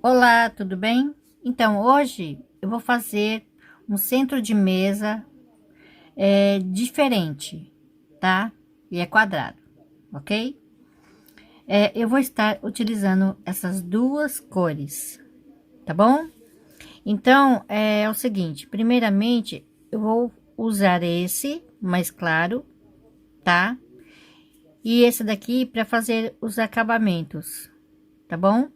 Olá, tudo bem? Então, hoje eu vou fazer um centro de mesa diferente, tá? E é quadrado, ok? Eu vou estar utilizando essas duas cores, tá bom? Então, é o seguinte, primeiramente, eu vou usar esse mais claro, tá? E esse daqui para fazer os acabamentos, tá bom?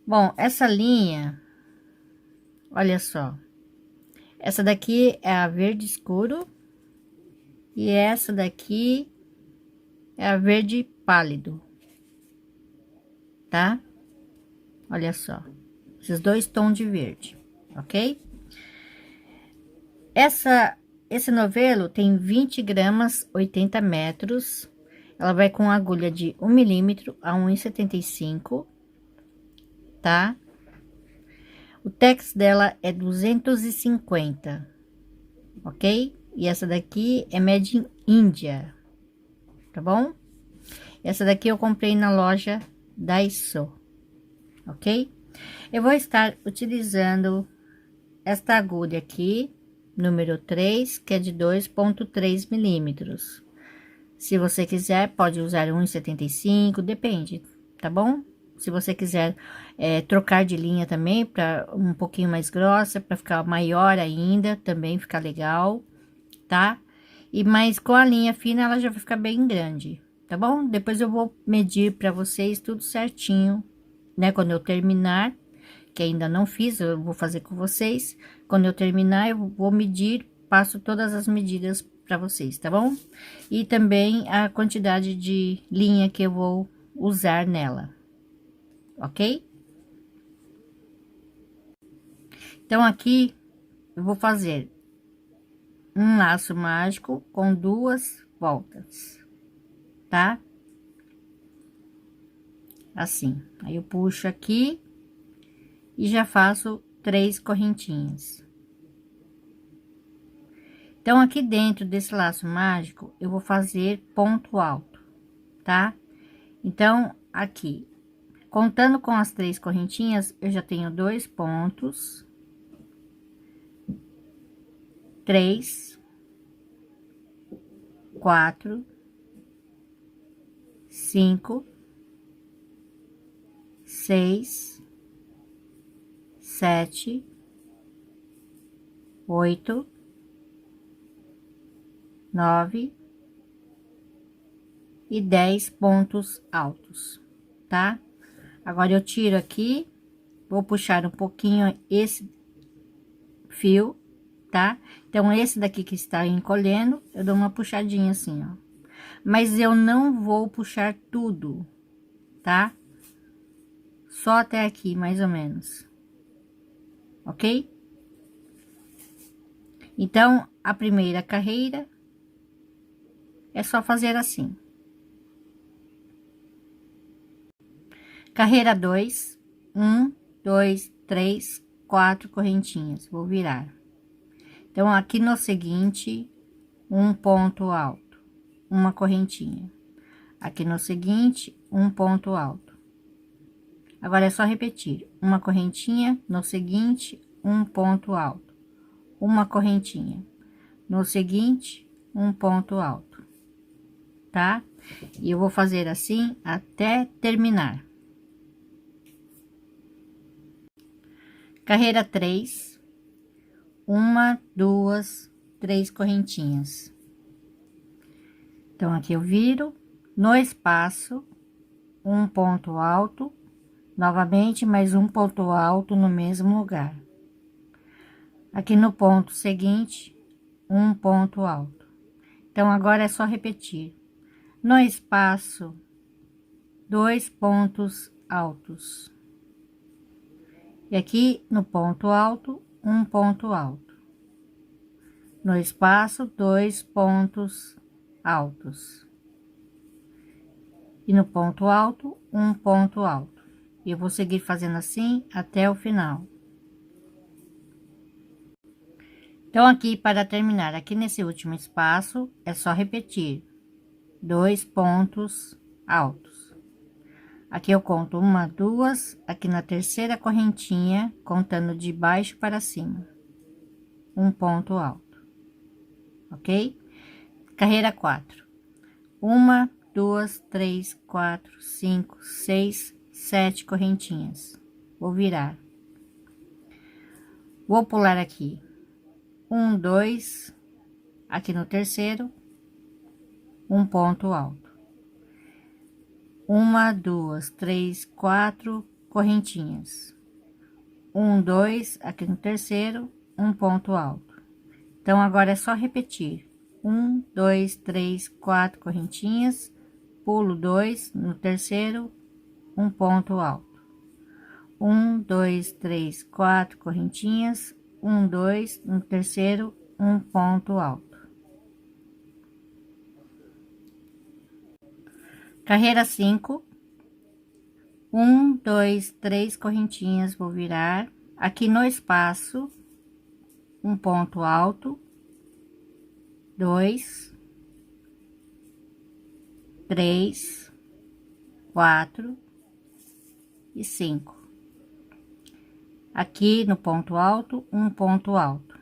Bom, essa linha, olha só. Essa daqui é a verde escuro e essa daqui é a verde pálido, tá? Olha só, esses dois tons de verde, ok? Esse novelo tem 20 gramas, 80 metros. Ela vai com agulha de 1 milímetro a 1,75, tá? O tex dela é 250, ok? E essa daqui é Made in India, tá bom? Essa daqui eu comprei na loja Daiso, ok? Eu vou estar utilizando esta agulha aqui, número 3, que é de 2,3 milímetros. Se você quiser, pode usar 1,75, depende, tá bom? Se você quiser trocar de linha também para um pouquinho mais grossa, para ficar maior ainda, também fica legal, tá? Mas com a linha fina ela já vai ficar bem grande, tá bom? Depois eu vou medir para vocês tudo certinho, né? Quando eu terminar, que ainda não fiz, eu vou fazer com vocês. Quando eu terminar, eu vou medir, passo todas as medidas para vocês, tá bom? E também a quantidade de linha que eu vou usar nela, ok? Então, aqui eu vou fazer um laço mágico com 2 voltas, tá? Assim, aí eu puxo aqui e já faço 3 correntinhas. Então, aqui dentro desse laço mágico, eu vou fazer ponto alto, tá? Então, aqui, contando com as 3 correntinhas, eu já tenho 2 pontos, 3, 4, 5, 6, 7, 8, 9 e 10 pontos altos, tá? Agora eu tiro aqui, vou puxar um pouquinho esse fio, tá? Então, esse daqui que está encolhendo, eu dou uma puxadinha assim, ó. Mas eu não vou puxar tudo, tá? Só até aqui, mais ou menos. Ok? Então, a primeira carreira é só fazer assim. Carreira 2, 1, 2, 3, 4 correntinhas. Vou virar. Então, aqui no seguinte, um ponto alto, uma correntinha. Aqui no seguinte, um ponto alto. Agora é só repetir. Uma correntinha, no seguinte, um ponto alto. Uma correntinha. No seguinte, um ponto alto. Tá? E eu vou fazer assim até terminar. Carreira 3, uma, duas, 3 correntinhas. Então, aqui eu viro, no espaço, um ponto alto, novamente mais um ponto alto no mesmo lugar. Aqui no ponto seguinte, um ponto alto. Então, agora é só repetir. No espaço, 2 pontos altos. E aqui no ponto alto, um ponto alto. No espaço, 2 pontos altos. E no ponto alto, um ponto alto. E eu vou seguir fazendo assim até o final. Então, aqui para terminar, aqui nesse último espaço, é só repetir 2 pontos altos. Aqui eu conto uma, duas, aqui na terceira correntinha, contando de baixo para cima, um ponto alto, ok? Carreira 4, uma, duas, três, quatro, cinco, seis, sete correntinhas. Vou virar, vou pular aqui, um, dois, aqui no terceiro, um ponto alto, uma, duas, três, quatro correntinhas, um, dois, aqui no terceiro, um ponto alto. Então agora é só repetir, um, dois, três, quatro correntinhas, pulo dois no terceiro, um ponto alto, um, dois, três, quatro correntinhas, um, dois no terceiro, um ponto alto. Carreira 5, um, dois, três correntinhas, vou virar aqui no espaço, um ponto alto, dois, três, quatro e 5. Aqui no ponto alto, um ponto alto.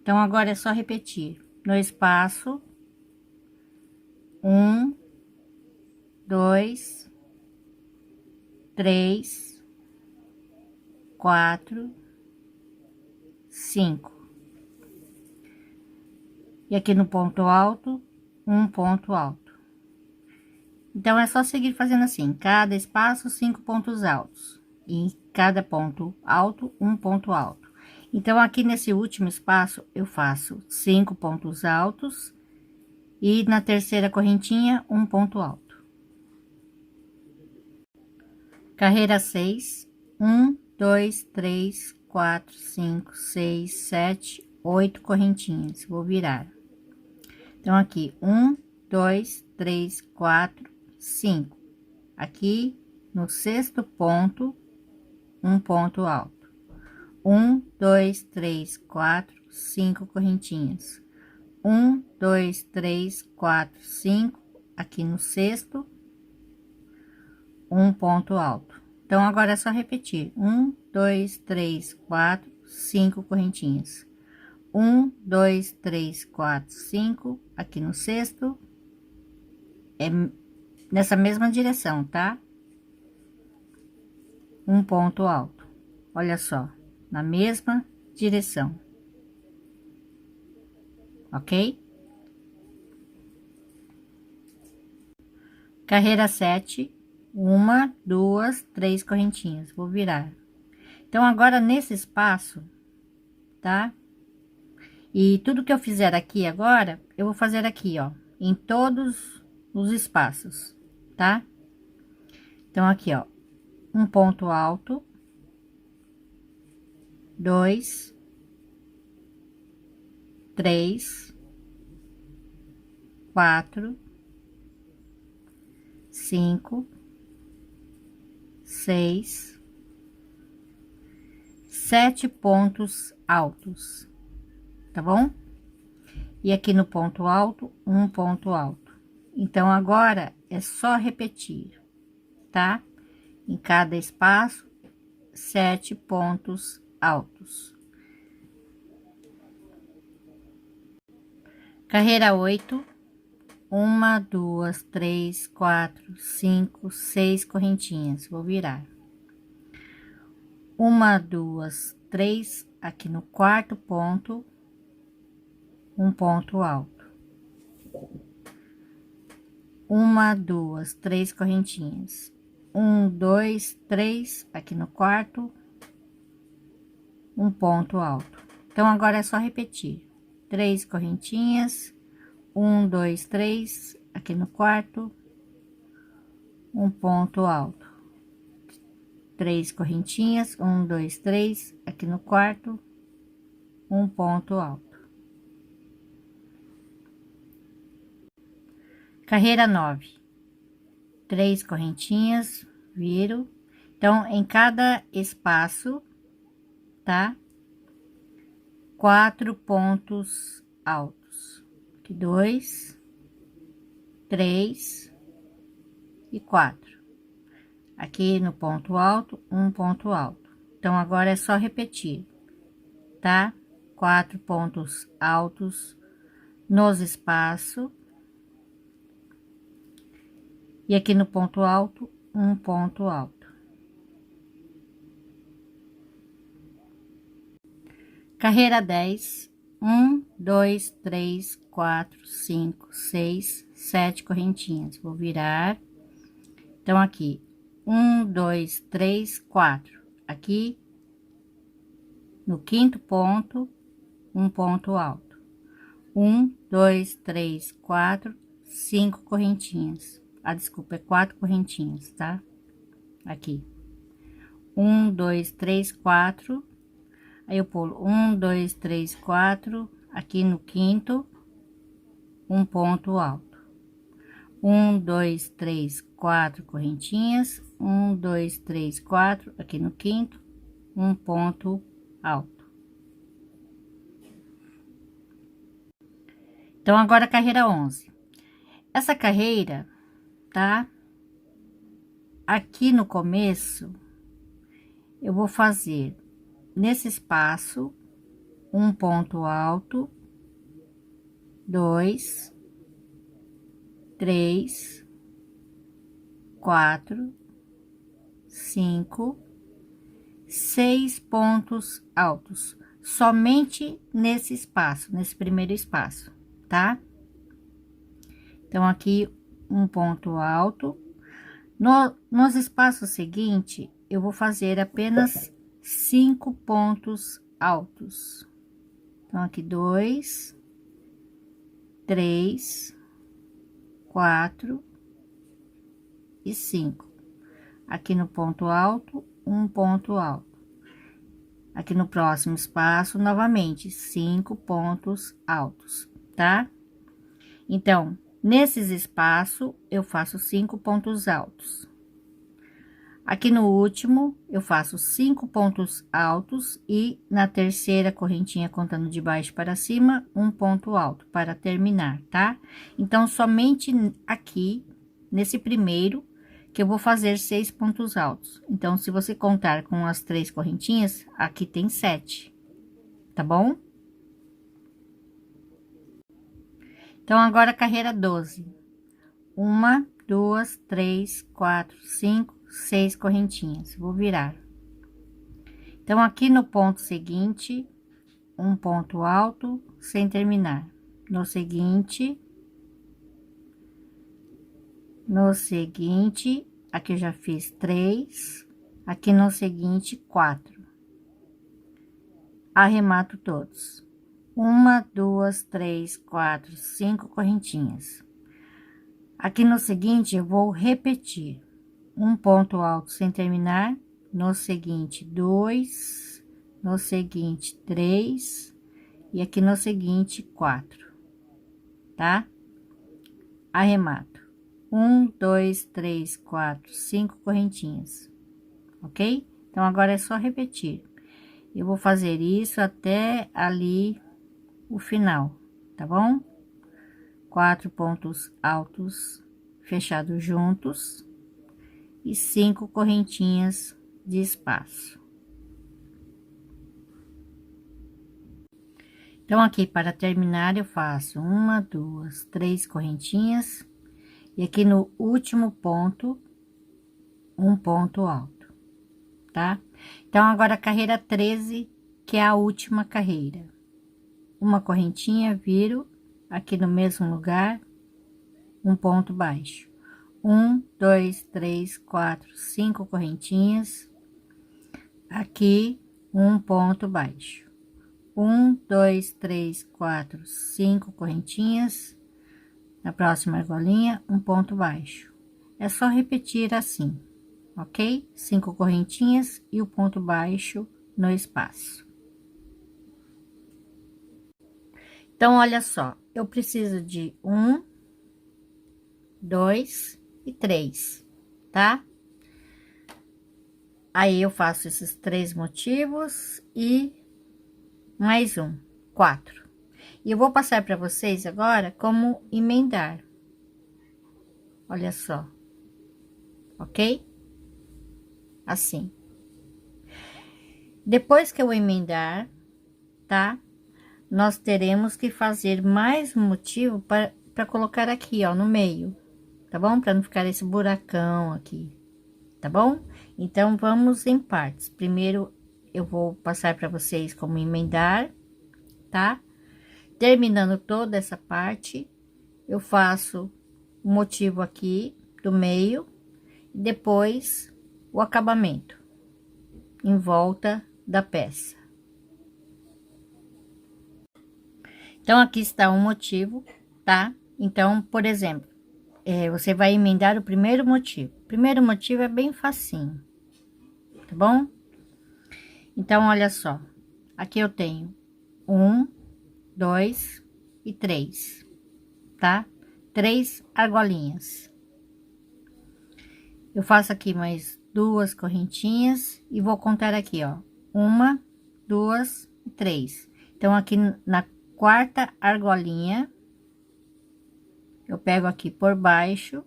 Então agora é só repetir no espaço, um, dois, três, quatro, 5. E aqui no ponto alto, um ponto alto. Então é só seguir fazendo assim, cada espaço 5 pontos altos, e em cada ponto alto um ponto alto. Então aqui nesse último espaço eu faço 5 pontos altos e na terceira correntinha um ponto alto. Carreira 6, 1, 2, 3, 4, 5, 6, 7, 8 correntinhas. Vou virar. Então aqui 1, 2, 3, 4, 5. Aqui no sexto ponto, um ponto alto. 1, 2, 3, 4, 5 correntinhas. 1, 2, 3, 4, 5. Aqui no sexto, um ponto alto. Então agora é só repetir: 1, 2, 3, 4, 5 correntinhas. 1, 2, 3, 4, 5. Aqui no sexto, é nessa mesma direção, tá? Um ponto alto. Olha só, na mesma direção, ok? Carreira 7, uma, duas, três correntinhas. Vou virar. Então agora nesse espaço, tá? E tudo que eu fizer aqui agora, eu vou fazer aqui, ó, em todos os espaços, tá? Então aqui, ó, um ponto alto, dois, três, quatro, 5, 6, 7 pontos altos, tá bom? E aqui no ponto alto, um ponto alto. Então agora é só repetir, tá? Em cada espaço, 7 pontos altos. Carreira 8, uma, duas, três, quatro, 5, 6 correntinhas. Vou virar. Uma, duas, três, aqui no quarto ponto, um ponto alto. Uma, duas, três correntinhas. 1, 2, 3, aqui no quarto, um ponto alto. Então agora é só repetir: 3 correntinhas, 1, 2, 3, aqui no quarto, um ponto alto. 3 correntinhas, 1, 2, 3, aqui no quarto, um ponto alto. Carreira 9, 3 correntinhas, viro. Então em cada espaço, tá? 4 pontos altos. Aqui 2, 3 e 4. Aqui no ponto alto, um ponto alto. Então, agora é só repetir, tá? 4 pontos altos nos espaços. E aqui no ponto alto, um ponto alto. Carreira 10, 1, 2, 3, 4, 5, 6, 7 correntinhas. Vou virar. Então, aqui, 1, 2, 3, 4. Aqui, no quinto ponto, um ponto alto. 1, 2, 3, 4, 5 correntinhas. Ah, desculpa, é 4 correntinhas, tá? Aqui. 1, 2, 3, 4. Aí eu pulo 1, 2, 3, 4. Aqui no quinto, um ponto alto. 1, 2, 3, 4 correntinhas. 1, 2, 3, 4. Aqui no quinto, um ponto alto. Então, agora a carreira 11. Essa carreira, tá? Aqui no começo, eu vou fazer nesse espaço um ponto alto, 2, 3, 4, 5, 6 pontos altos, somente nesse espaço, nesse primeiro espaço, tá? Então, aqui um ponto alto. Nos espaços seguintes, eu vou fazer apenas 5 pontos altos. Então, aqui 2, 3, 4 e 5. Aqui no ponto alto, um ponto alto. Aqui no próximo espaço, novamente, 5 pontos altos, tá? Então, nesses espaços, eu faço 5 pontos altos. Aqui no último, eu faço 5 pontos altos e na terceira correntinha, contando de baixo para cima, um ponto alto para terminar, tá? Então, somente aqui, nesse primeiro, que eu vou fazer 6 pontos altos. Então, se você contar com as 3 correntinhas, aqui tem 7, tá bom? Então, agora carreira 12. 1, 2, 3, 4, 5, 6 correntinhas. Vou virar. Então, aqui no ponto seguinte, um ponto alto sem terminar. No seguinte, aqui eu já fiz 3, aqui no seguinte, 4. Arremato todos. 1, 2, 3, 4, 5 correntinhas. Aqui no seguinte, eu vou repetir um ponto alto sem terminar, no seguinte, 2, no seguinte, 3, e aqui no seguinte, 4, tá? Arremato. 1, 2, 3, 4, 5 correntinhas, ok? Então, agora é só repetir. Eu vou fazer isso até ali o final, tá bom? 4 pontos altos fechados juntos e 5 correntinhas de espaço. Então, aqui para terminar, eu faço 1, 2, 3 correntinhas e aqui no último ponto, um ponto alto, tá? Então, agora a carreira 13, que é a última carreira. Uma correntinha, viro aqui no mesmo lugar, um ponto baixo. 1, 2, 3, 4, 5 correntinhas. Aqui, um ponto baixo. 1, 2, 3, 4, 5 correntinhas. Na próxima argolinha, um ponto baixo. É só repetir assim, ok? 5 correntinhas e o ponto baixo no espaço. Então, olha só, eu preciso de 1, 2 e 3, tá? Aí, eu faço esses 3 motivos e mais um, 4. E eu vou passar para vocês agora como emendar. Olha só, ok? assim. Depois que eu emendar, tá? Nós teremos que fazer mais um motivo para colocar aqui, ó, no meio, tá bom? Para não ficar esse buracão aqui, tá bom? Então, vamos em partes. Primeiro, eu vou passar para vocês como emendar, tá? Terminando toda essa parte, eu faço o motivo aqui do meio, e depois o acabamento em volta da peça. Então, aqui está um motivo, tá? Então, por exemplo, você vai emendar o primeiro motivo. O primeiro motivo é bem facinho, tá bom? Então, olha só. Aqui eu tenho 1, 2 e 3, tá? 3 argolinhas. Eu faço aqui mais 2 correntinhas e vou contar aqui, ó. 1, 2 e 3. Então, aqui na quarta argolinha, eu pego aqui por baixo,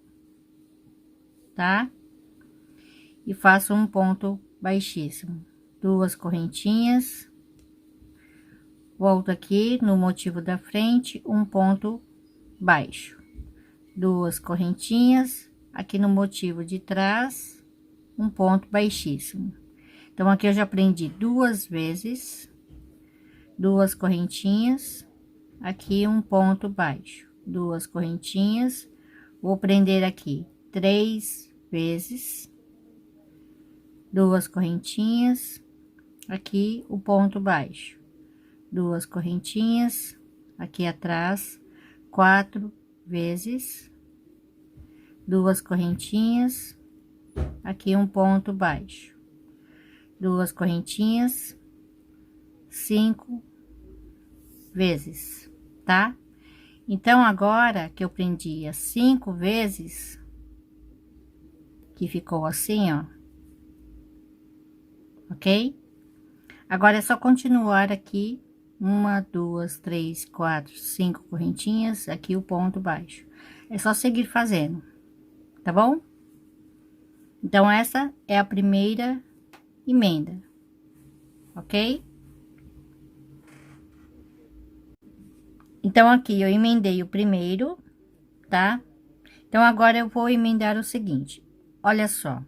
tá? E faço um ponto baixíssimo. 2 correntinhas. Volto aqui no motivo da frente, um ponto baixo. 2 correntinhas. Aqui no motivo de trás, um ponto baixíssimo. Então, aqui eu já prendi 2 vezes. 2 correntinhas. Aqui um ponto baixo. 2 correntinhas. Vou prender aqui 3 vezes. 2 correntinhas. Aqui o ponto baixo. 2 correntinhas. Aqui atrás 4 vezes. 2 correntinhas. Aqui um ponto baixo. 2 correntinhas. 5 vezes, tá? Então, agora que eu prendi as 5 vezes, que ficou assim, ó, ok? Agora é só continuar aqui, 1, 2, 3, 4, 5 correntinhas, aqui o ponto baixo. É só seguir fazendo, tá bom? Então, essa é a primeira emenda, ok? Então, aqui eu emendei o primeiro, tá? Então, agora eu vou emendar o seguinte, olha só.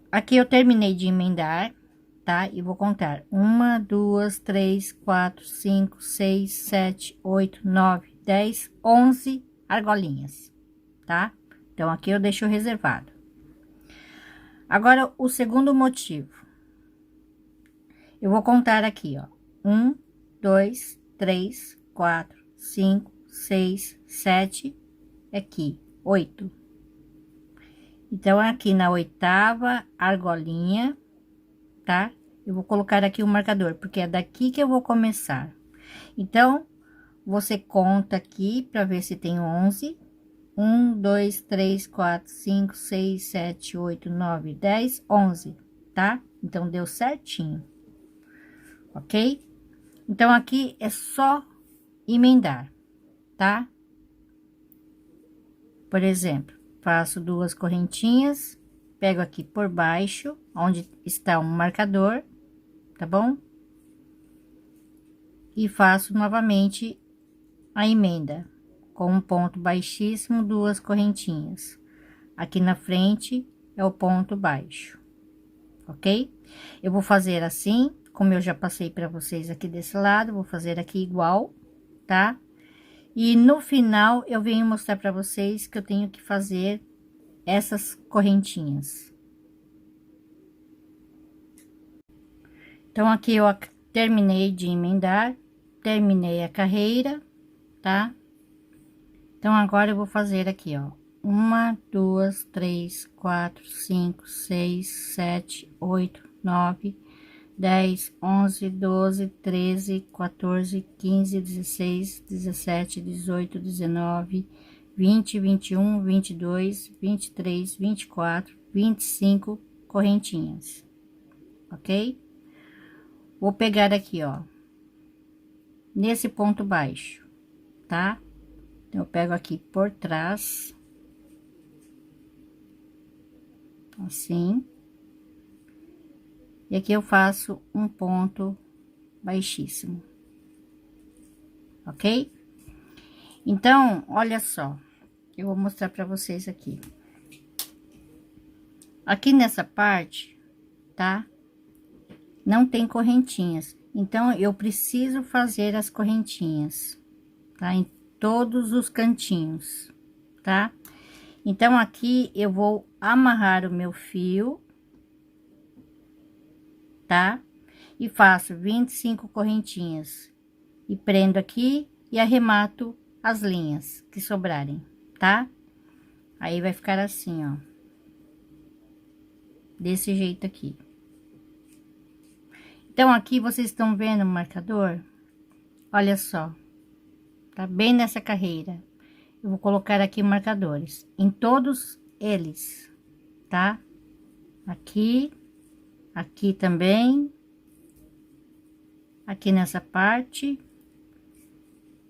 Aqui eu terminei de emendar, tá? E vou contar 1, 2, 3, 4, 5, 6, 7, 8, 9, 10, 11 argolinhas, tá? Então, aqui eu deixo reservado. Agora, o segundo motivo. Eu vou contar aqui, ó. 1, 2, 3, 4, 5, 6, 7, aqui, 8. Então, aqui na 8ª argolinha, tá? Eu vou colocar aqui o marcador, porque é daqui que eu vou começar. Então, você conta aqui para ver se tem 11. 1, 2, 3, 4, 5, 6, 7, 8, 9, 10, 11, tá? Então, deu certinho, ok? Então, aqui é só emendar, tá? Por exemplo, faço 2 correntinhas, pego aqui por baixo, onde está um marcador, tá bom? E faço novamente a emenda, com um ponto baixíssimo, 2 correntinhas. Aqui na frente é o ponto baixo, ok? Eu vou fazer assim, como eu já passei para vocês aqui desse lado, vou fazer aqui igual, tá? E no final eu venho mostrar para vocês que eu tenho que fazer essas correntinhas. Então, aqui eu terminei de emendar, terminei a carreira, tá? Então, agora eu vou fazer aqui, ó. 1, 2, 3, 4, 5, 6, 7, 8, 9, 10, 11, 12, 13, 14, 15, 16, 17, 18, 19, 20, 21, 22, 23, 24, 25 correntinhas, ok? Vou pegar aqui, ó, nesse ponto baixo, tá? Então, eu pego aqui por trás, assim, E aqui eu faço um ponto baixíssimo, ok? Então, olha só, eu vou mostrar para vocês aqui. Aqui nessa parte, tá? Não tem correntinhas, então eu preciso fazer as correntinhas, tá? Em todos os cantinhos, tá? Então, aqui eu vou amarrar o meu fio, tá? E faço 25 correntinhas e prendo aqui e arremato as linhas que sobrarem, tá? Aí vai ficar assim, ó, desse jeito aqui. Então, aqui vocês estão vendo o marcador? Olha só, tá bem nessa carreira. Eu vou colocar aqui marcadores em todos eles, tá? Aqui, aqui também, aqui nessa parte.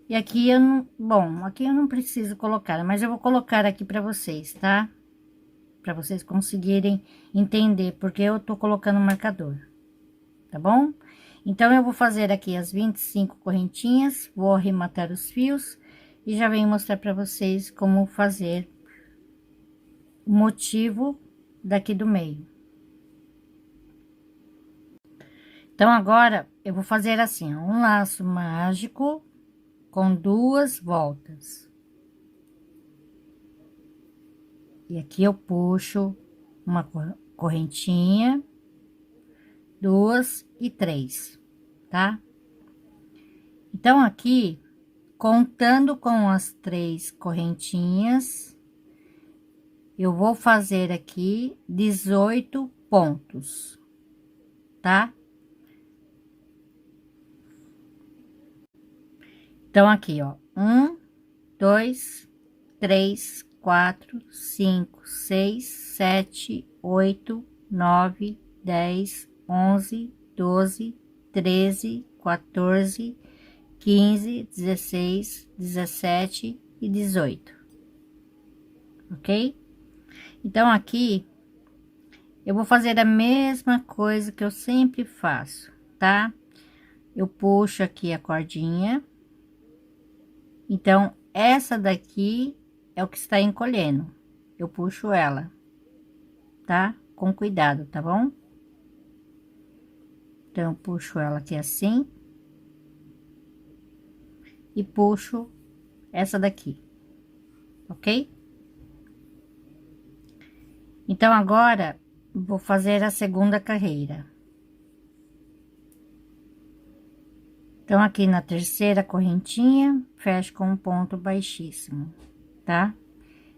E aqui eu não, bom, aqui eu não preciso colocar, mas eu vou colocar aqui para vocês, tá? Para vocês conseguirem entender porque eu tô colocando marcador, tá bom? Então, eu vou fazer aqui as 25 correntinhas, vou arrematar os fios e já venho mostrar para vocês como fazer o motivo daqui do meio. Então, agora eu vou fazer assim, ó, um laço mágico com 2 voltas. E aqui eu puxo uma correntinha, 2 e 3, tá? Então, aqui, contando com as 3 correntinhas, eu vou fazer aqui 18 pontos, tá? Então, aqui, ó, 1, 2, 3, 4, 5, 6, 7, 8, 9, 10, 11, 12, 13, 14, 15, 16, 17 e 18, ok? Então, aqui, eu vou fazer a mesma coisa que eu sempre faço, tá? Eu puxo aqui a cordinha. Então, essa daqui é o que está encolhendo. Eu puxo ela, tá? Com cuidado, tá bom? Então, eu puxo ela aqui assim. E puxo essa daqui, ok? Então, agora, vou fazer a segunda carreira. Então, aqui na terceira correntinha, fecho com um ponto baixíssimo, tá?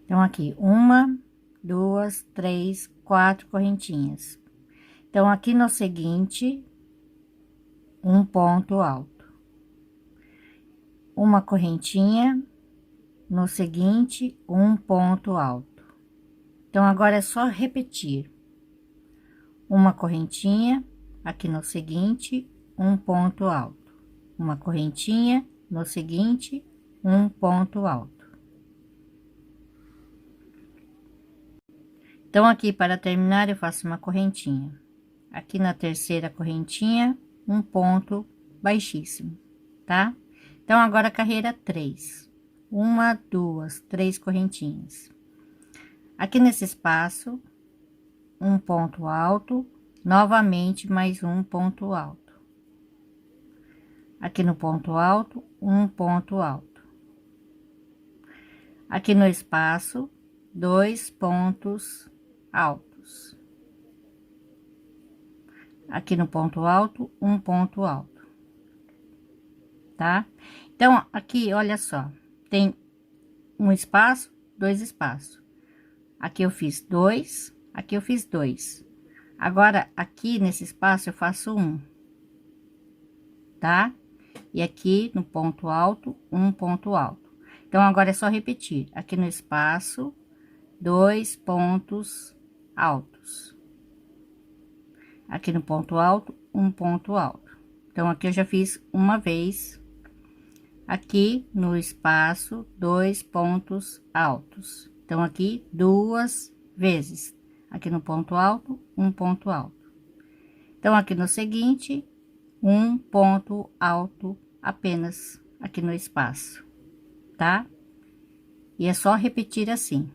Então, aqui, 1, 2, 3, 4 correntinhas. Então, aqui no seguinte, um ponto alto. Uma correntinha, no seguinte, um ponto alto. Então, agora é só repetir. Uma correntinha, aqui no seguinte, um ponto alto. Uma correntinha, no seguinte, um ponto alto. Então, aqui para terminar, eu faço uma correntinha. Aqui na terceira correntinha, um ponto baixíssimo, tá? Então, agora a carreira 3. 1, 2, 3 correntinhas. Aqui nesse espaço, um ponto alto, novamente mais um ponto alto. Aqui no ponto alto, um ponto alto. Aqui no espaço, 2 pontos altos. Aqui no ponto alto, um ponto alto, tá? Então, aqui, olha só, tem um espaço, 2 espaços. Aqui eu fiz 2, aqui eu fiz 2. Agora, aqui nesse espaço eu faço 1, tá? E aqui no ponto alto, um ponto alto. Então, agora é só repetir. Aqui no espaço, 2 pontos altos. Aqui no ponto alto, um ponto alto. Então, aqui eu já fiz uma vez. Aqui no espaço, 2 pontos altos. Então, aqui 2 vezes. Aqui no ponto alto, um ponto alto. Então, aqui no seguinte, um ponto alto apenas aqui no espaço, tá? E é só repetir assim: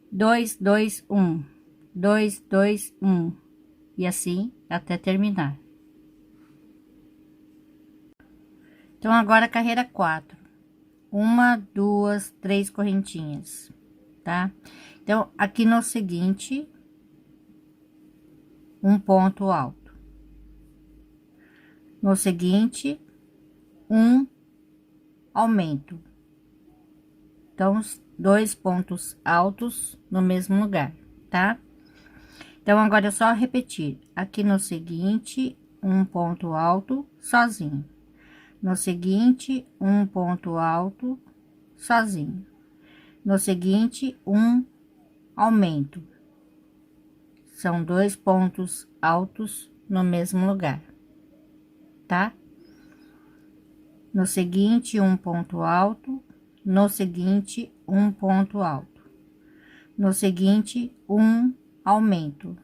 2, 2, 1, 2, 2, 1, e assim até terminar. Então, agora a carreira 4, uma, duas, três correntinhas, tá? Então, aqui no seguinte, um ponto alto. No seguinte, um aumento. Então, os dois pontos altos no mesmo lugar, tá? Então, agora é só repetir. Aqui no seguinte, um ponto alto sozinho. No seguinte, um ponto alto sozinho. No seguinte, um aumento. São dois pontos altos no mesmo lugar, tá? No seguinte, um ponto alto. No seguinte, um ponto alto. No seguinte, um aumento,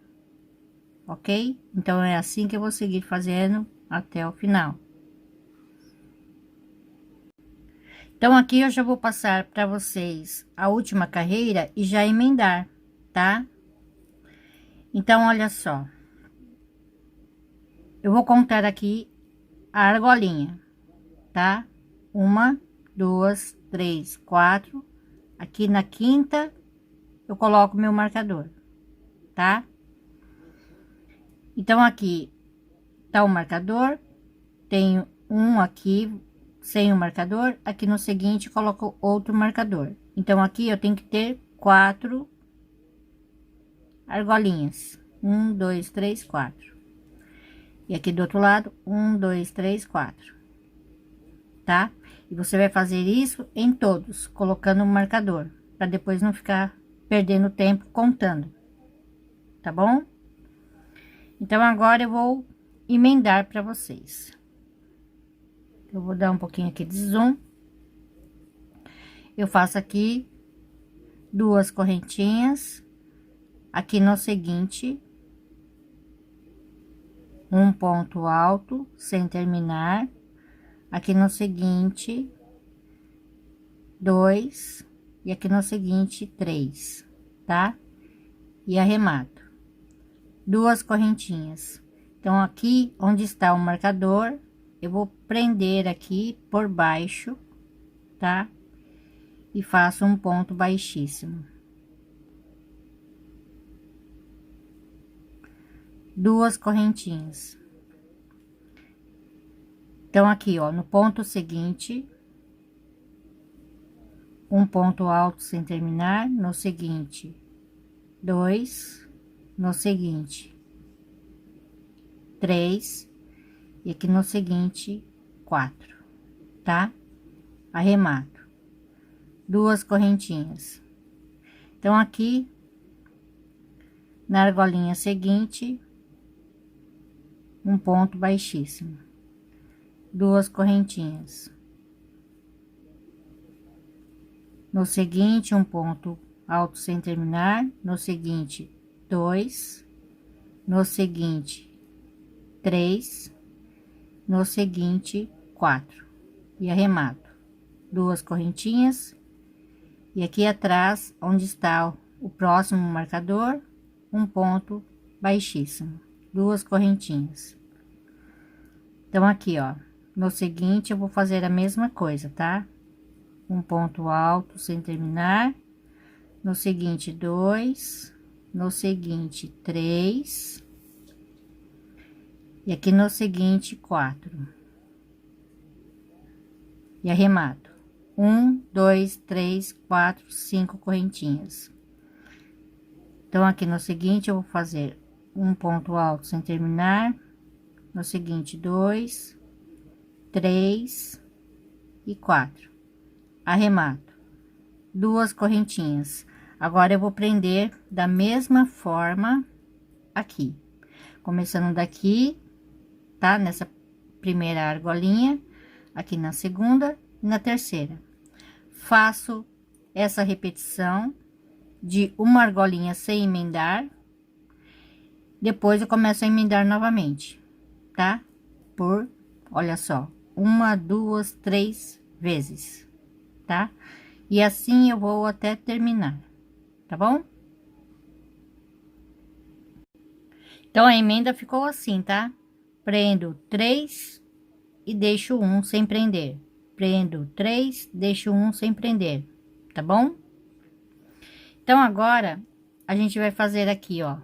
ok? Então, é assim que eu vou seguir fazendo até o final. Então, aqui eu já vou passar para vocês a última carreira e já emendar, tá? Então, olha só. Eu vou contar aqui a argolinha, tá? Uma, duas, três, quatro. Aqui na quinta, eu coloco meu marcador, tá? Então, aqui tá o marcador. Tenho um aqui sem o marcador. Aqui no seguinte, coloco outro marcador. Então, aqui eu tenho que ter 4 argolinhas. 1, 2, 3, 4. E aqui do outro lado, 1, 2, 3, 4. Tá? E você vai fazer isso em todos, colocando o marcador, para depois não ficar perdendo tempo contando. Tá bom? Então, agora eu vou emendar para vocês. Eu vou dar um pouquinho aqui de zoom. Eu faço aqui duas correntinhas. Aqui no seguinte, um ponto alto sem terminar. Aqui no seguinte, 2, e aqui no seguinte, 3, tá? E arremato. Duas correntinhas. Então, aqui onde está o marcador, eu vou prender aqui por baixo, tá? E faço um ponto baixíssimo. Duas correntinhas. Então, aqui, ó, no ponto seguinte, um ponto alto sem terminar. No seguinte, 2. No seguinte, 3. E aqui no seguinte, 4, tá? Arremato. Duas correntinhas. Então, aqui, na argolinha seguinte, um ponto baixíssimo. Duas correntinhas. No seguinte, um ponto alto sem terminar. No seguinte, 2. No seguinte, 3. No seguinte, 4. E arremato. Duas correntinhas. E aqui atrás, onde está o próximo marcador, um ponto baixíssimo. Duas correntinhas. Então, aqui, ó, no seguinte, eu vou fazer a mesma coisa, tá? Um ponto alto sem terminar. No seguinte, 2. No seguinte, 3. E aqui no seguinte, 4. E arremato. 1, 2, 3, 4, 5 correntinhas. Então, aqui no seguinte, eu vou fazer um ponto alto sem terminar. No seguinte, 2, 3 e 4. Arremato. Duas correntinhas. Agora, eu vou prender da mesma forma aqui. Começando daqui, tá? Nessa primeira argolinha, aqui na segunda e na terceira. Faço essa repetição de uma argolinha sem emendar. Depois eu começo a emendar novamente, tá? Olha só, uma, duas, três vezes, tá? E assim eu vou até terminar, tá bom? Então a emenda ficou assim, tá? Prendo três e deixo um sem prender. Prendo três, deixo um sem prender, tá bom? Então agora a gente vai fazer aqui, ó,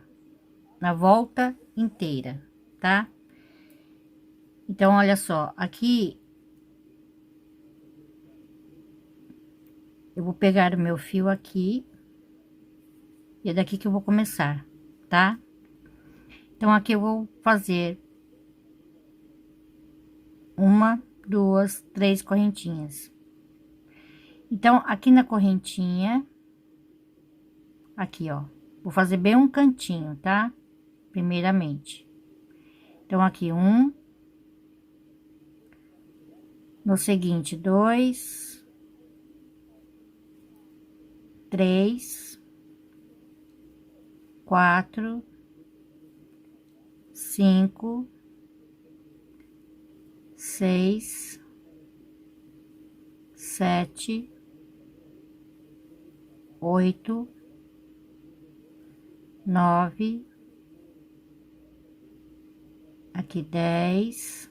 na volta inteira, tá? Então olha só, aqui eu vou pegar o meu fio aqui e é daqui que eu vou começar, tá? Então aqui eu vou fazer uma, duas, três correntinhas. Então aqui na correntinha, aqui ó, vou fazer bem um cantinho, tá? Primeiramente. Então aqui um, no seguinte dois, três, quatro, cinco, seis, sete, oito, nove, aqui 10,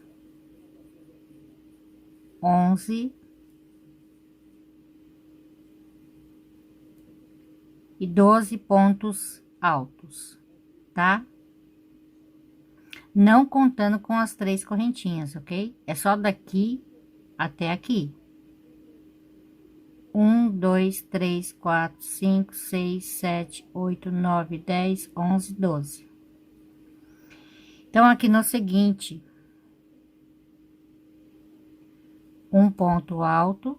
11 e 12 pontos altos, tá? Não contando com as três correntinhas, ok? É só daqui até aqui. 1, 2, 3, 4, 5, 6, 7, 8, 9, 10, 11, 12. Então, aqui no seguinte, um ponto alto,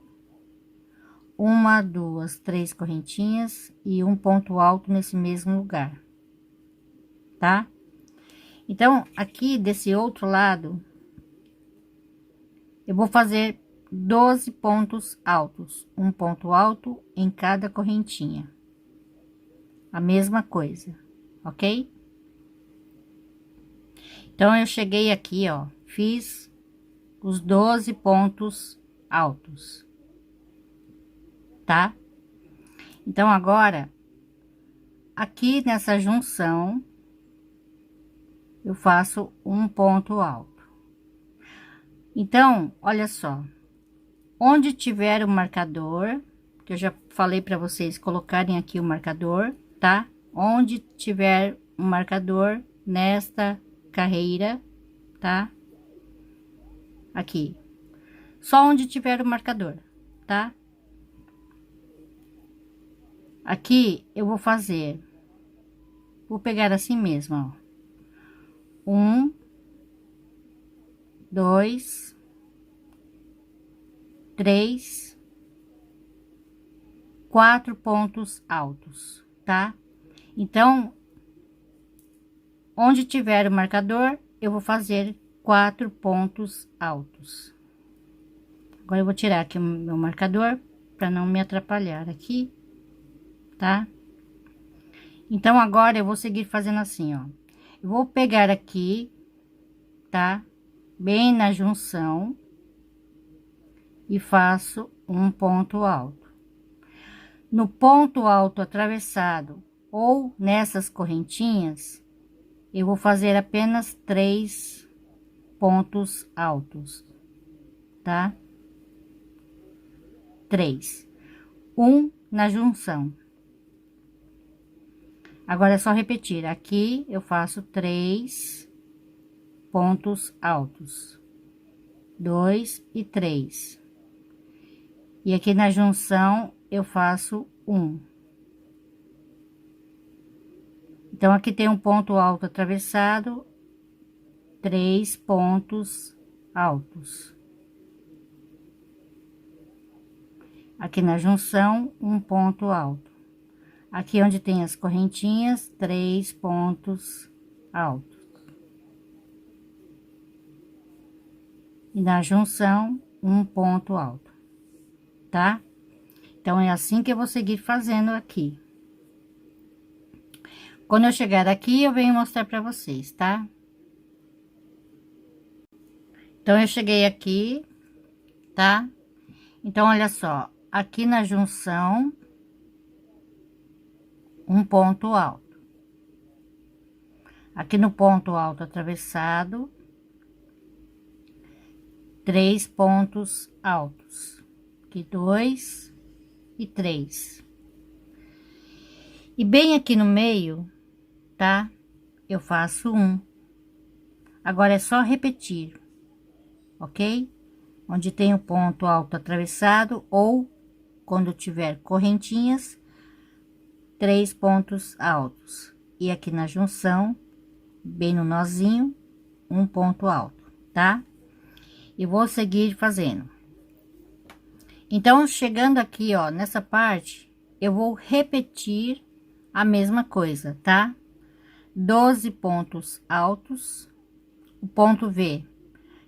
uma, duas, três correntinhas e um ponto alto nesse mesmo lugar, tá? Então, aqui desse outro lado, eu vou fazer 12 pontos altos, um ponto alto em cada correntinha. A mesma coisa, ok? Então, eu cheguei aqui, ó, fiz os 12 pontos altos, tá? Então, agora, aqui nessa junção, eu faço um ponto alto. Então, olha só, onde tiver o marcador, que eu já falei para vocês colocarem aqui o marcador, tá? Onde tiver um marcador nesta carreira, tá? Aqui, só onde tiver o marcador, tá? Aqui eu vou fazer, vou pegar assim mesmo, ó. Um, dois, três, quatro pontos altos, tá? Então, onde tiver o marcador, eu vou fazer quatro pontos altos. Agora eu vou tirar aqui o meu marcador para não me atrapalhar aqui, tá? Então agora eu vou seguir fazendo assim, ó. Eu vou pegar aqui, tá? Bem na junção e faço um ponto alto. No ponto alto atravessado ou nessas correntinhas, eu vou fazer apenas três pontos altos, tá? Três, um na junção. Agora é só repetir, aqui eu faço três pontos altos, dois e três, e aqui na junção eu faço um. Então aqui tem um ponto alto atravessado, três pontos altos. Aqui na junção, um ponto alto. Aqui onde tem as correntinhas, três pontos altos. E na junção, um ponto alto, tá? Então, é assim que eu vou seguir fazendo aqui. Quando eu chegar aqui, eu venho mostrar pra vocês, tá? Então, eu cheguei aqui, tá? Então, olha só, aqui na junção, um ponto alto. Aqui no ponto alto atravessado, 3 pontos altos. Aqui 2 e 3. E bem aqui no meio, tá? Eu faço um. Agora é só repetir, ok? Onde tem o ponto alto atravessado ou quando tiver correntinhas, 3 pontos altos. E aqui na junção, bem no nozinho, um ponto alto, tá? E vou seguir fazendo. Então, chegando aqui, ó, nessa parte, eu vou repetir a mesma coisa, tá? 12 pontos altos, o ponto V,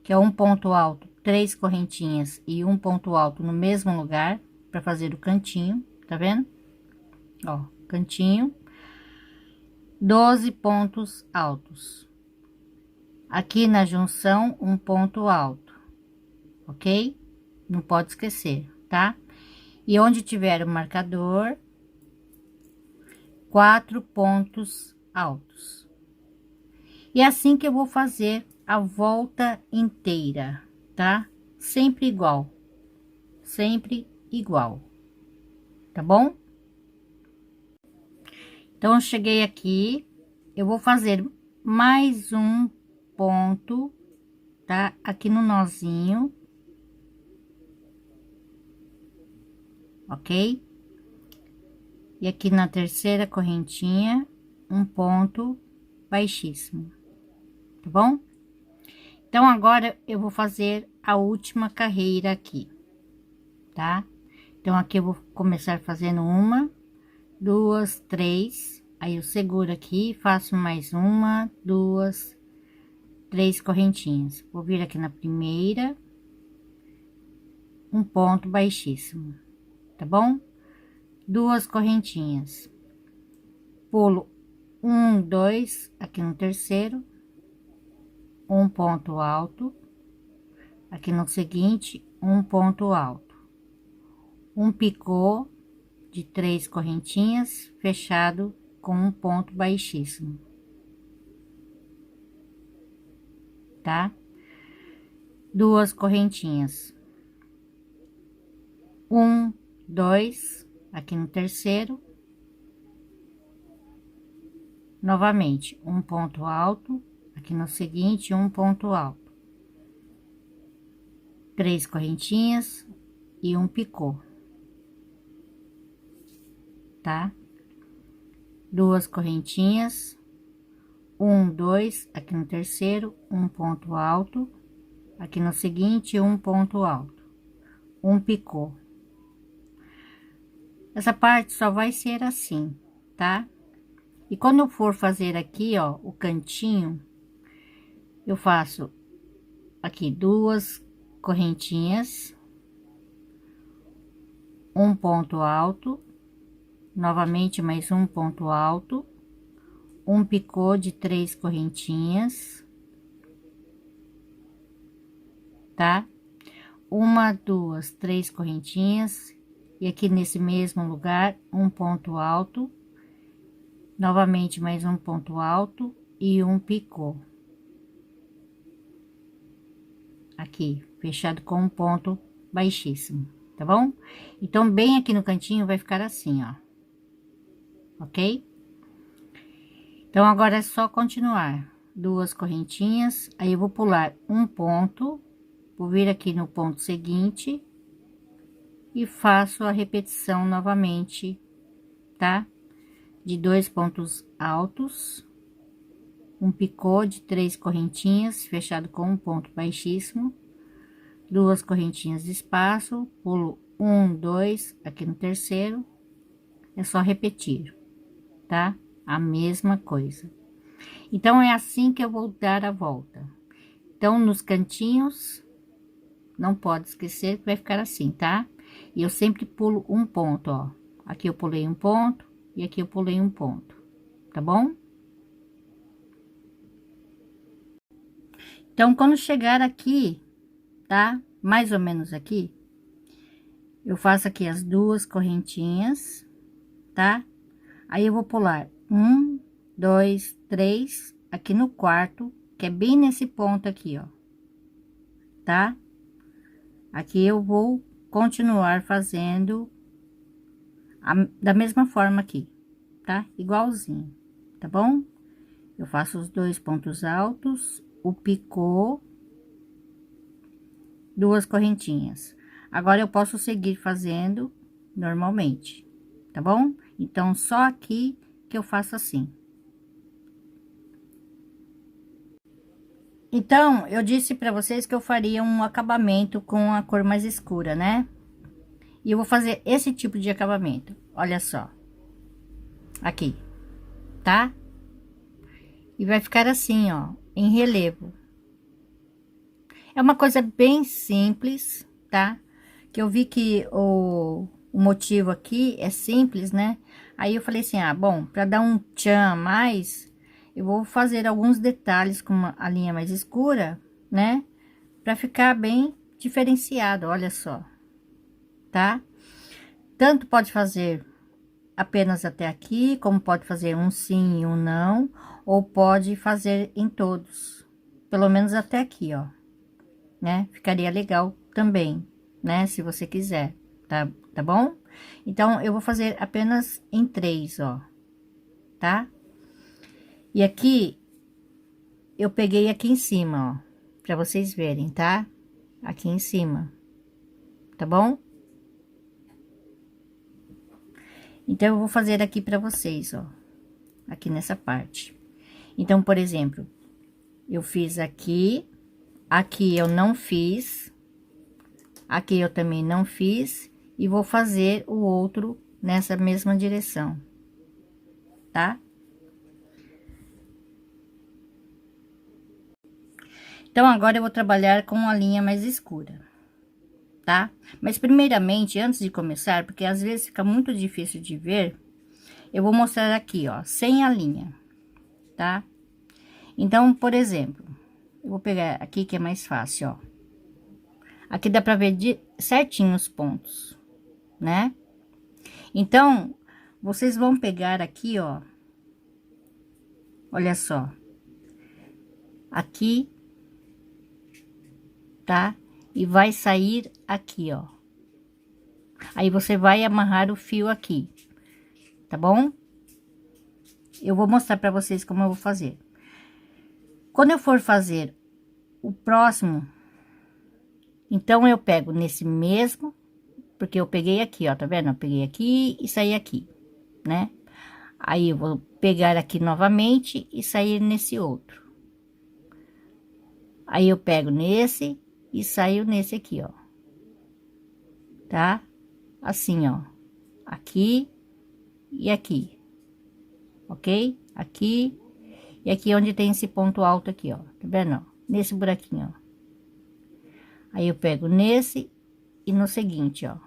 que é um ponto alto, 3 correntinhas e um ponto alto no mesmo lugar, para fazer o cantinho, tá vendo? Ó, cantinho, 12 pontos altos. Aqui na junção, um ponto alto, ok? Não pode esquecer, tá? E onde tiver o marcador, 4 pontos altos. E é assim que eu vou fazer a volta inteira, tá? Sempre igual, tá bom? Então, eu cheguei aqui, eu vou fazer mais um ponto, tá? Aqui no nozinho, ok? E aqui na terceira correntinha, um ponto baixíssimo, tá bom? Então, agora eu vou fazer a última carreira aqui, tá? Então, aqui eu vou começar fazendo uma, duas, três, aí eu seguro aqui, faço mais uma, duas, três correntinhas. Vou vir aqui na primeira, um ponto baixíssimo, tá bom? Duas correntinhas, pulo um, dois, aqui no terceiro, um ponto alto, aqui no seguinte, um ponto alto, um picô de 3 correntinhas, fechado com um ponto baixíssimo, tá? Duas correntinhas, um, dois, aqui no terceiro, novamente, um ponto alto, aqui no seguinte, um ponto alto, 3 correntinhas e um picô, tá? Duas correntinhas, um, dois, aqui no terceiro, um ponto alto, aqui no seguinte, um ponto alto, um picô. Essa parte só vai ser assim, tá? E quando eu for fazer aqui, ó, o cantinho, eu faço aqui duas correntinhas, um ponto alto, novamente mais um ponto alto, um picô de 3 correntinhas, tá? Uma, duas, 3 correntinhas, e aqui nesse mesmo lugar, um ponto alto, novamente mais um ponto alto e um picô. Aqui, fechado com um ponto baixíssimo, tá bom? Então, bem aqui no cantinho vai ficar assim, ó. Ok? Então, agora é só continuar. Duas correntinhas, aí eu vou pular um ponto, vou vir aqui no ponto seguinte e faço a repetição novamente, tá? De 2 pontos altos, um picô de 3 correntinhas, fechado com um ponto baixíssimo, duas correntinhas de espaço, pulo um, dois, aqui no terceiro, é só repetir, tá? A mesma coisa. Então, é assim que eu vou dar a volta. Então, nos cantinhos, não pode esquecer que vai ficar assim, tá? E eu sempre pulo um ponto, ó. Aqui eu pulei um ponto e aqui eu pulei um ponto, tá bom? Então, quando chegar aqui, tá? Mais ou menos aqui, eu faço aqui as duas correntinhas, tá? Aí eu vou pular um, dois, três, aqui no quarto, que é bem nesse ponto aqui, ó, tá? Aqui eu vou continuar fazendo da mesma forma aqui, tá? Igualzinho, tá bom? Eu faço os dois pontos altos, o picô, duas correntinhas. Agora eu posso seguir fazendo normalmente, tá bom? Então, só aqui que eu faço assim. Então, eu disse para vocês que eu faria um acabamento com a cor mais escura, né? E eu vou fazer esse tipo de acabamento. Olha só. Aqui, tá? E vai ficar assim, ó, em relevo. É uma coisa bem simples, tá? Que eu vi que o motivo aqui é simples, né? Aí eu falei assim, ah, bom, para dar um tchan a mais, eu vou fazer alguns detalhes com a linha mais escura, né? Para ficar bem diferenciado, olha só, tá? Tanto pode fazer apenas até aqui, como pode fazer um sim e um não, ou pode fazer em todos, pelo menos até aqui, ó, né? Ficaria legal também, né? Se você quiser, tá bom? Então, eu vou fazer apenas em três, ó, tá? E aqui, eu peguei aqui em cima, ó, pra vocês verem, tá? Aqui em cima, tá bom? Então, eu vou fazer aqui pra vocês, ó, aqui nessa parte. Então, por exemplo, eu fiz aqui, aqui eu não fiz, aqui eu também não fiz, e vou fazer o outro nessa mesma direção, tá? Então, agora eu vou trabalhar com a linha mais escura, tá? Mas primeiramente, antes de começar, porque às vezes fica muito difícil de ver, eu vou mostrar aqui, ó, sem a linha, tá? Então, por exemplo, eu vou pegar aqui que é mais fácil, ó. Aqui dá pra ver certinho os pontos, né? Então, vocês vão pegar aqui, ó. Olha só. Aqui, tá? E vai sair aqui, ó. Aí você vai amarrar o fio aqui, tá bom? Eu vou mostrar pra vocês como eu vou fazer. Quando eu for fazer o próximo, então eu pego nesse mesmo, porque eu peguei aqui, ó, tá vendo? Eu peguei aqui e saí aqui, né? Aí eu vou pegar aqui novamente e sair nesse outro. Aí eu pego nesse e saio nesse aqui, ó. Tá? Assim, ó. Aqui e aqui. Ok? Aqui e aqui onde tem esse ponto alto aqui, ó. Tá vendo? Ó? Nesse buraquinho, ó. Aí eu pego nesse e no seguinte, ó.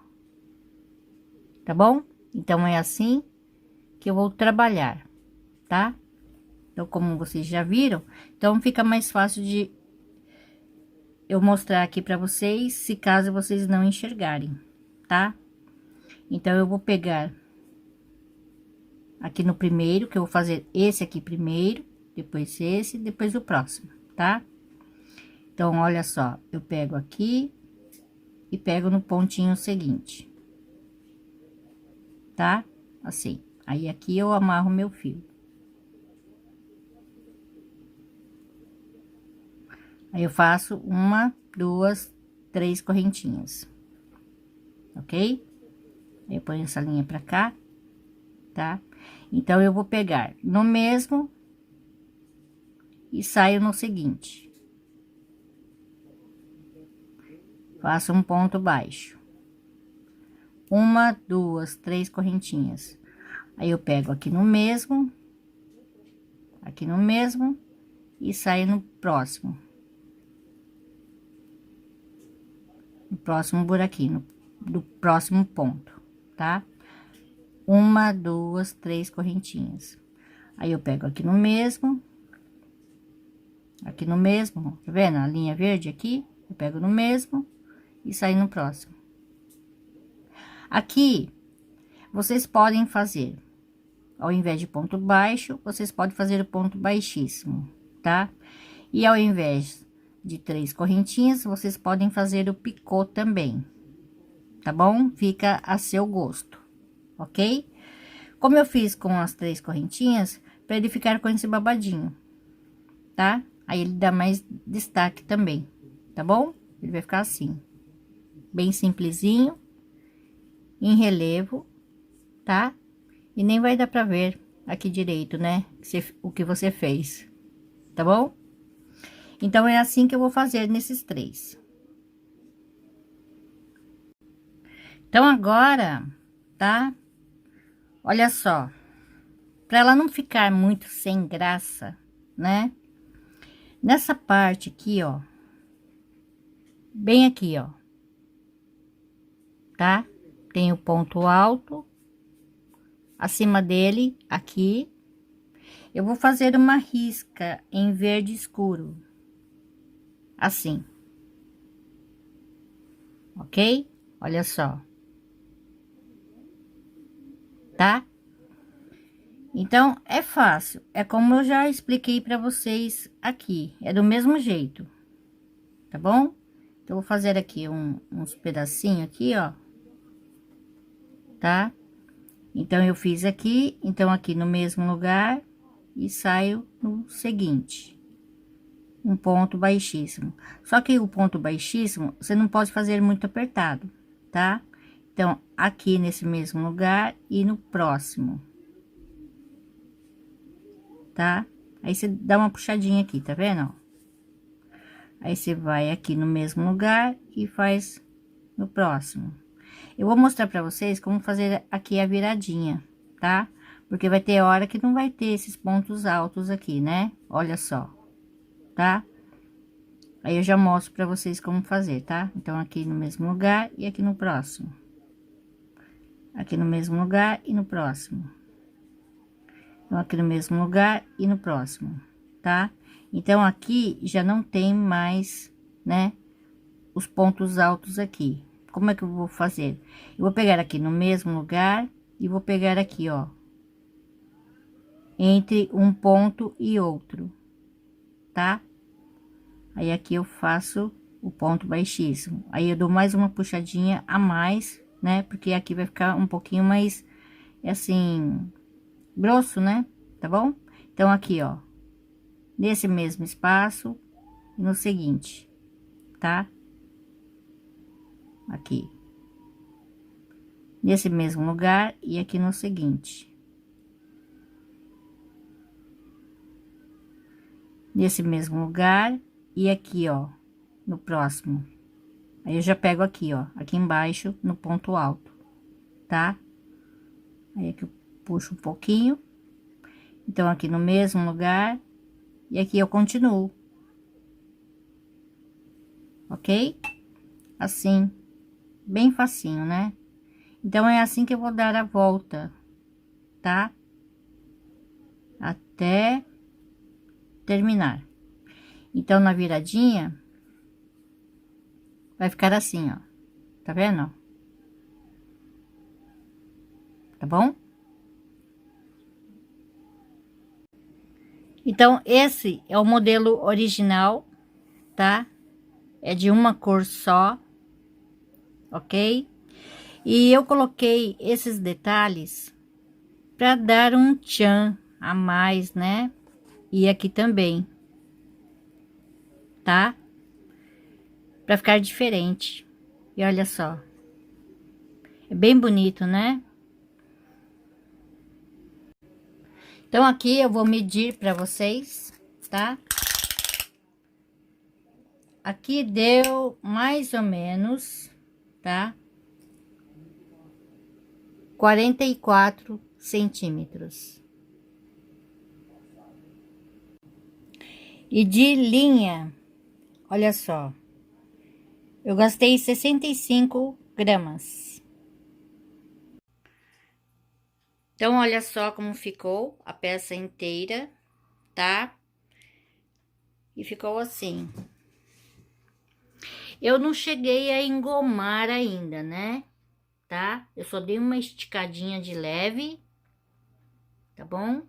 Tá bom? Então, é assim que eu vou trabalhar, tá? Então, como vocês já viram, então fica mais fácil de eu mostrar aqui pra vocês, se caso vocês não enxergarem, tá? Então, eu vou pegar aqui no primeiro, que eu vou fazer esse aqui primeiro, depois esse, depois o próximo, tá? Então, olha só, eu pego aqui e pego no pontinho seguinte, tá? Assim, aí aqui eu amarro meu fio. Aí eu faço uma, duas, três correntinhas, ok? Aí eu ponho essa linha pra cá, tá? Então, eu vou pegar no mesmo e saio no seguinte. Faço um ponto baixo. Uma, duas, três correntinhas. Aí eu pego aqui no mesmo e saio no próximo. No próximo buraquinho, do próximo ponto, tá? Uma, duas, três correntinhas. Aí eu pego aqui no mesmo, tá vendo a linha verde aqui? Eu pego no mesmo e saio no próximo. Aqui, vocês podem fazer, ao invés de ponto baixo, vocês podem fazer o ponto baixíssimo, tá? E ao invés de 3 correntinhas, vocês podem fazer o picô também, tá bom? Fica a seu gosto, ok? Como eu fiz com as 3 correntinhas, para ele ficar com esse babadinho, tá? Aí ele dá mais destaque também, tá bom? Ele vai ficar assim, bem simplesinho, em relevo, tá? E nem vai dar pra ver aqui direito, né? O que você fez, tá bom? Então, é assim que eu vou fazer nesses 3. Então, agora, tá? Olha só, pra ela não ficar muito sem graça, né? Nessa parte aqui, ó, bem aqui, ó, tá? Tem o ponto alto, acima dele, aqui, eu vou fazer uma risca em verde escuro, assim, ok? Olha só, tá? Então, é fácil, é como eu já expliquei para vocês aqui, é do mesmo jeito, tá bom? Então, eu vou fazer aqui uns pedacinhos aqui, ó, tá? Então, eu fiz aqui, então aqui no mesmo lugar e saio no seguinte, um ponto baixíssimo. Só que o ponto baixíssimo, você não pode fazer muito apertado, tá? Então, aqui nesse mesmo lugar e no próximo, tá? Aí você dá uma puxadinha aqui, tá vendo? Aí você vai aqui no mesmo lugar e faz no próximo. Eu vou mostrar pra vocês como fazer aqui a viradinha, tá? Porque vai ter hora que não vai ter esses pontos altos aqui, né? Olha só, tá? Aí eu já mostro pra vocês como fazer, tá? Então, aqui no mesmo lugar e aqui no próximo. Aqui no mesmo lugar e no próximo. Então, aqui no mesmo lugar e no próximo, tá? Então, aqui já não tem mais, né, os pontos altos aqui. Como é que eu vou fazer? Eu vou pegar aqui no mesmo lugar e vou pegar aqui, ó, entre um ponto e outro, tá? Aí, aqui eu faço o ponto baixíssimo. Aí, eu dou mais uma puxadinha a mais, né? Porque aqui vai ficar um pouquinho mais, assim, grosso, né? Tá bom? Então, aqui, ó, nesse mesmo espaço, no seguinte, tá? Aqui. Nesse mesmo lugar e aqui no seguinte. Nesse mesmo lugar e aqui, ó, no próximo. Aí eu já pego aqui, ó, aqui embaixo no ponto alto, tá? Aí aqui eu puxo um pouquinho. Então, aqui no mesmo lugar e aqui eu continuo. Ok? Assim, bem facinho, né? Então, é assim que eu vou dar a volta, tá? Até terminar. Então, na viradinha, vai ficar assim, ó. Tá vendo? Tá bom? Então, esse é o modelo original, tá? É de uma cor só, ok? E eu coloquei esses detalhes para dar um tchan a mais, né? E aqui também, tá? Para ficar diferente. E olha só. É bem bonito, né? Então, aqui eu vou medir para vocês, tá? Aqui deu mais ou menos, tá? 44 centímetros. E de linha, olha só, eu gastei 65 gramas. Então, olha só como ficou a peça inteira, tá? E ficou assim. Eu não cheguei a engomar ainda, né? Tá? Eu só dei uma esticadinha de leve, tá bom?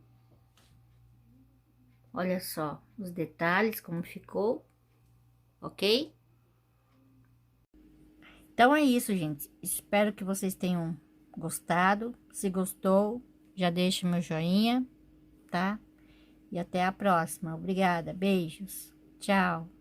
Olha só os detalhes como ficou, ok? Então é isso, gente. Espero que vocês tenham gostado. Se gostou, já deixa meu joinha, tá? E até a próxima. Obrigada. Beijos. Tchau.